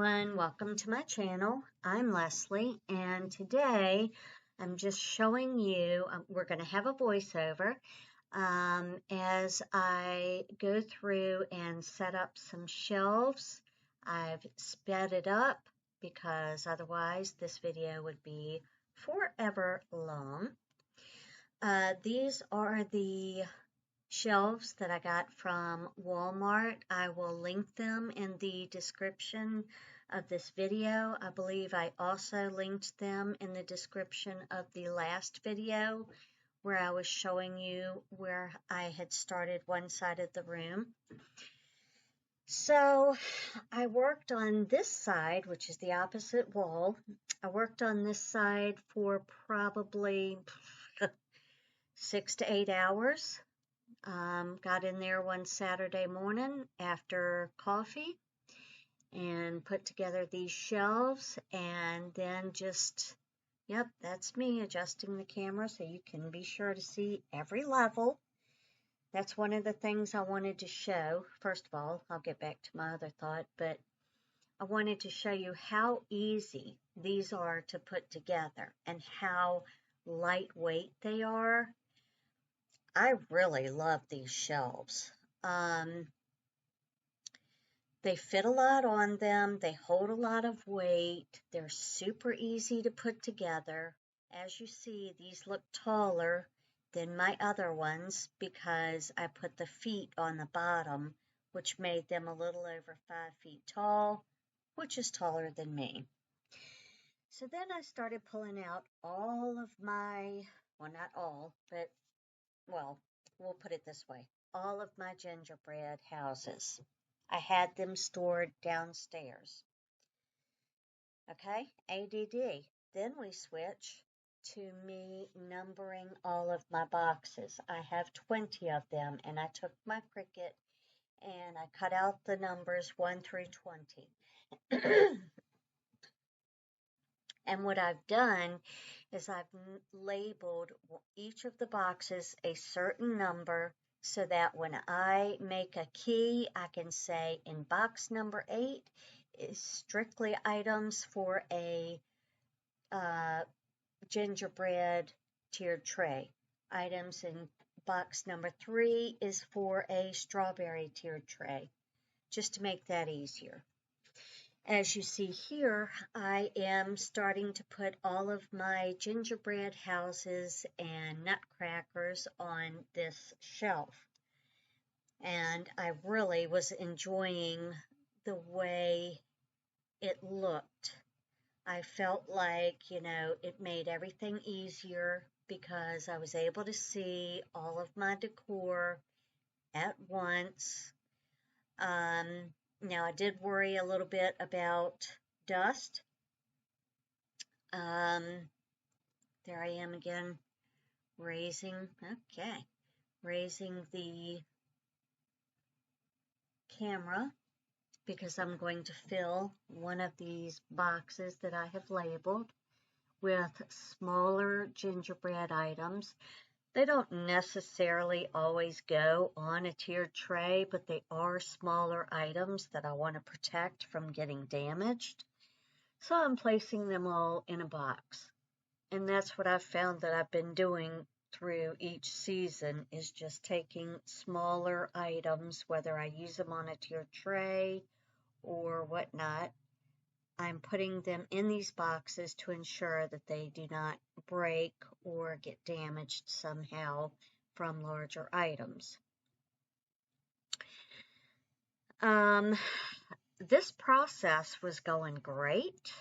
everyone, welcome to my channel. I'm Leslie, and today I'm just showing you, we're going to have a voiceover as I go through and set up some shelves. I've sped it up because otherwise this video would be forever long. These are the shelves that I got from Walmart. I will link them in the description of this video. I believe I also linked them in the description of the last video where I was showing you where I had started one side of the room. So I worked on this side, which is the opposite wall. I worked on this side for probably 6 to 8 hours. Got in there one Saturday morning after coffee and put together these shelves, and then just, yep, that's me adjusting the camera so you can be sure to see every level. That's one of the things I wanted to show. First of all, I'll get back to my other thought, but I wanted to show you how easy these are to put together and how lightweight they are. I really love these shelves. They fit a lot on them. They hold a lot of weight. They're super easy to put together. As you see, these look taller than my other ones because I put the feet on the bottom, which made them a little over 5 feet tall, which is taller than me. So then I started pulling out all of my, well, not all, but well, we'll put it this way, all of my gingerbread houses. I had them stored downstairs. Okay, ADD. Then we switch to me numbering all of my boxes. I have 20 of them, and I took my Cricut and I cut out the numbers 1 through 20. And what I've done is I've labeled each of the boxes a certain number so that when I make a key, I can say in box number 8 is strictly items for a gingerbread tiered tray. Items in box number 3 is for a strawberry tiered tray, just to make that easier. As you see here, I am starting to put all of my gingerbread houses and nutcrackers on this shelf. And I really was enjoying the way it looked. I felt like, it made everything easier because I was able to see all of my decor at once. Now, I did worry a little bit about dust. There I am again, raising the camera because I'm going to fill one of these boxes that I have labeled with smaller gingerbread items. They don't necessarily always go on a tiered tray, but they are smaller items that I want to protect from getting damaged. So I'm placing them all in a box. And that's what I've found that I've been doing through each season, is just taking smaller items, whether I use them on a tiered tray or whatnot. I'm putting them in these boxes to ensure that they do not break or get damaged somehow from larger items. This process was going great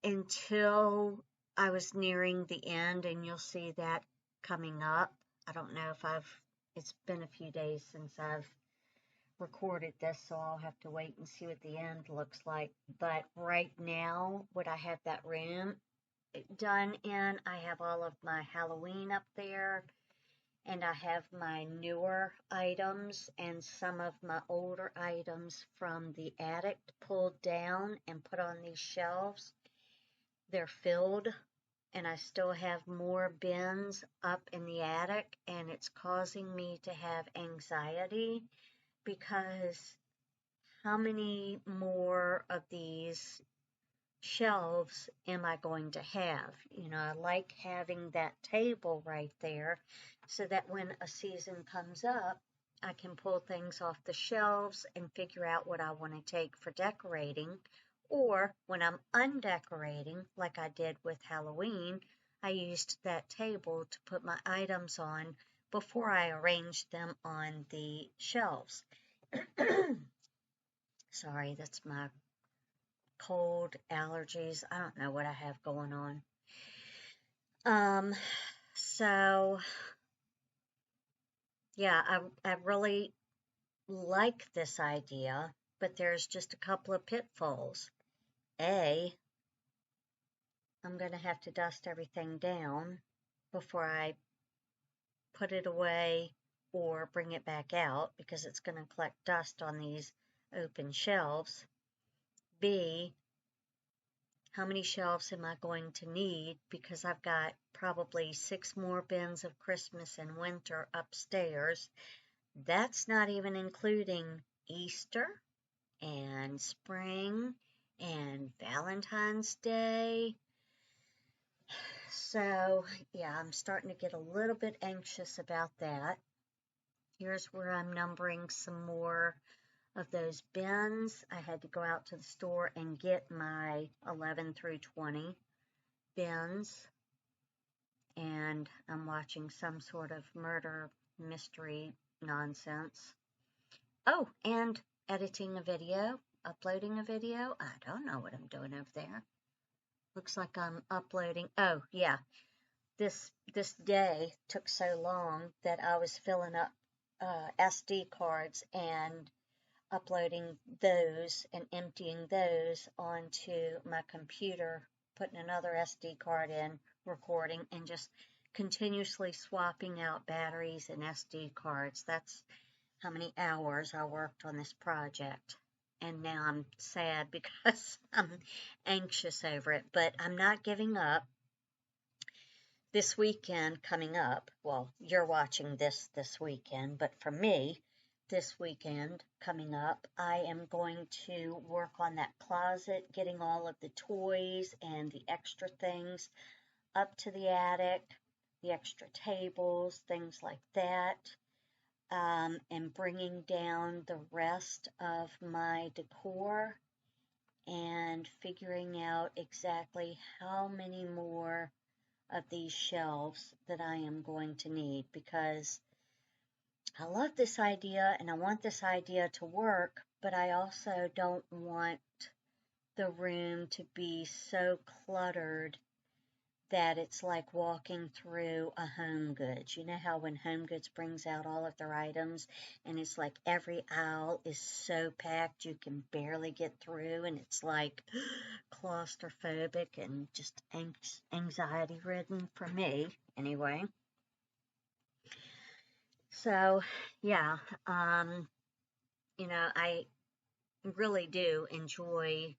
until I was nearing the end, and you'll see that coming up. I don't know if it's been a few days since I've recorded this, so I'll have to wait and see what the end looks like. But right now, what I have that room done in, I have all of my Halloween up there, and I have my newer items and some of my older items from the attic pulled down and put on these shelves. They're filled, and I still have more bins up in the attic, and it's causing me to have anxiety because how many more of these shelves am I going to have? You know, I like having that table right there so that when a season comes up, I can pull things off the shelves and figure out what I want to take for decorating. Or when I'm undecorating, like I did with Halloween, I used that table to put my items on before I arranged them on the shelves. Sorry, that's my cold, allergies. I don't know what I have going on. So yeah, I really like this idea, but there's just a couple of pitfalls. A, I'm going to have to dust everything down before I put it away or bring it back out because it's going to collect dust on these open shelves. B, how many shelves am I going to need? Because I've got probably 6 more bins of Christmas and winter upstairs. That's not even including Easter and spring and Valentine's Day. So, yeah, I'm starting to get a little bit anxious about that. Here's where I'm numbering some more of those bins. I had to go out to the store and get my 11 through 20 bins. And I'm watching some sort of murder mystery nonsense. Oh, and editing a video, uploading a video. I don't know what I'm doing over there. Looks like I'm uploading. Oh, yeah. This day took so long that I was filling up SD cards and uploading those and emptying those onto my computer, putting another SD card in, recording, and just continuously swapping out batteries and SD cards. That's how many hours I worked on this project. And now I'm sad because I'm anxious over it, but I'm not giving up. This weekend coming up, well, you're watching this weekend, but for me, this weekend coming up, I am going to work on that closet, getting all of the toys and the extra things up to the attic, the extra tables, things like that, and bringing down the rest of my decor and figuring out exactly how many more of these shelves that I am going to need, because I love this idea and I want this idea to work, but I also don't want the room to be so cluttered that it's like walking through a Home Goods. You know how when Home Goods brings out all of their items and it's like every aisle is so packed you can barely get through, and it's like claustrophobic and just anxiety ridden for me anyway. So yeah, you know, I really do enjoy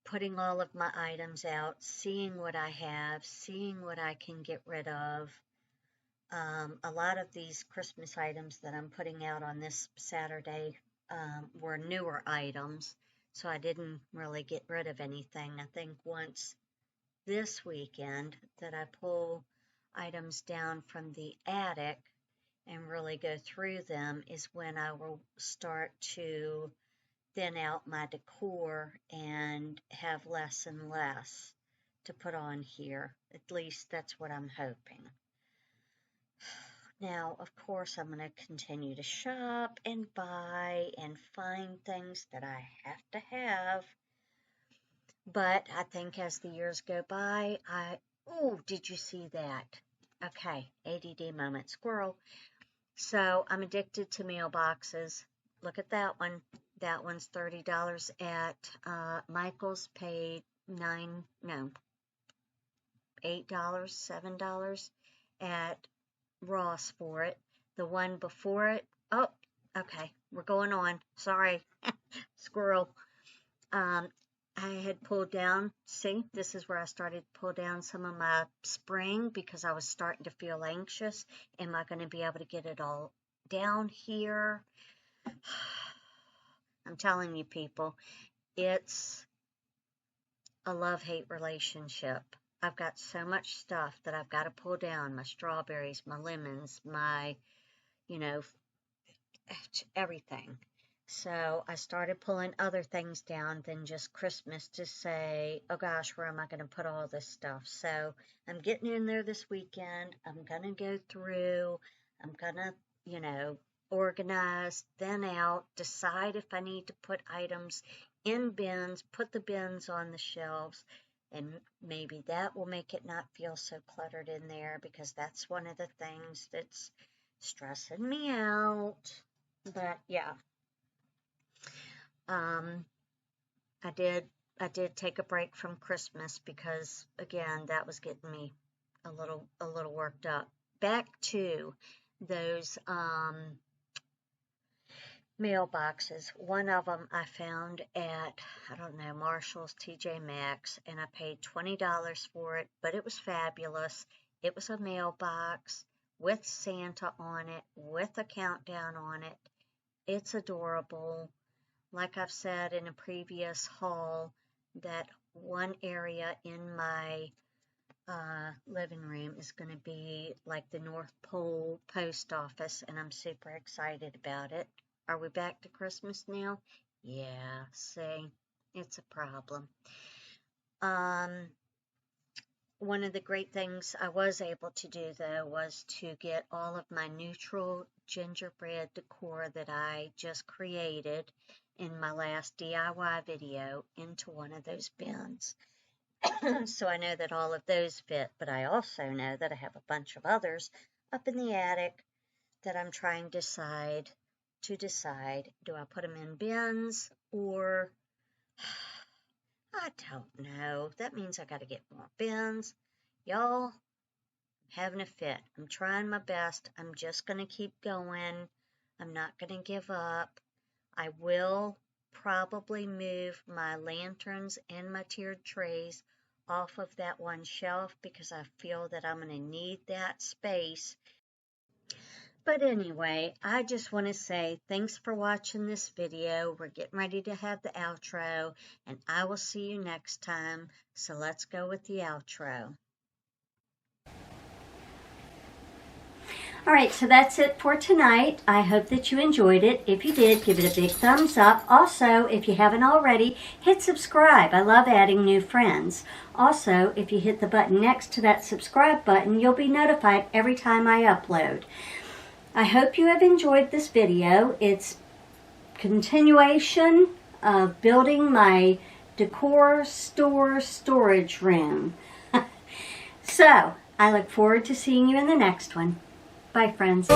putting all of my items out, seeing what I have, seeing what I can get rid of. A lot of these Christmas items that I'm putting out on this Saturday were newer items, so I didn't really get rid of anything. I think once this weekend that I pull items down from the attic and really go through them is when I will start to thin out my decor and have less and less to put on here. At least that's what I'm hoping. Now, of course, I'm going to continue to shop and buy and find things that I have to have. But I think as the years go by, oh, did you see that? Okay, ADD moment, squirrel. So I'm addicted to mailboxes. Look at that one. That one's $30 at Michael's. Paid $8, $7 at Ross for it. The one before it, oh, okay, we're going on. Sorry, squirrel. I had pulled down, see, this is where I started to pull down some of my spring because I was starting to feel anxious. Am I going to be able to get it all down here? I'm telling you, people, it's a love-hate relationship. I've got so much stuff that I've got to pull down. My strawberries, my lemons, my, you know, everything. So I started pulling other things down than just Christmas to say, oh gosh, where am I going to put all this stuff? So I'm getting in there this weekend. I'm going to go through. I'm going to, you know, organize, then out, decide if I need to put items in bins, put the bins on the shelves, and maybe that will make it not feel so cluttered in there, because that's one of the things that's stressing me out. But yeah, I did take a break from Christmas because, again, that was getting me a little worked up. Back to those mailboxes. One of them I found at, I don't know, Marshall's, TJ Maxx, and I paid $20 for it, but it was fabulous. It was a mailbox with Santa on it, with a countdown on it. It's adorable. Like I've said in a previous haul, that one area in my living room is going to be like the North Pole post office, and I'm super excited about it. Are we back to Christmas now? Yeah, see, it's a problem. One of the great things I was able to do, though, was to get all of my neutral gingerbread decor that I just created in my last DIY video into one of those bins. So I know that all of those fit, but I also know that I have a bunch of others up in the attic that I'm trying to decide, do I put them in bins or, I don't know. That means I got to get more bins. Y'all, I'm having a fit. I'm trying my best. I'm just going to keep going. I'm not going to give up. I will probably move my lanterns and my tiered trays off of that one shelf because I feel that I'm going to need that space. But anyway, I just want to say thanks for watching this video. We're getting ready to have the outro, and I will see you next time. So let's go with the outro. All right, so that's it for tonight. I hope that you enjoyed it. If you did, give it a big thumbs up. Also, if you haven't already, hit subscribe. I love adding new friends. Also, if you hit the button next to that subscribe button, you'll be notified every time I upload. I hope you have enjoyed this video. It's continuation of building my decor store storage room. So, I look forward to seeing you in the next one. Bye, friends.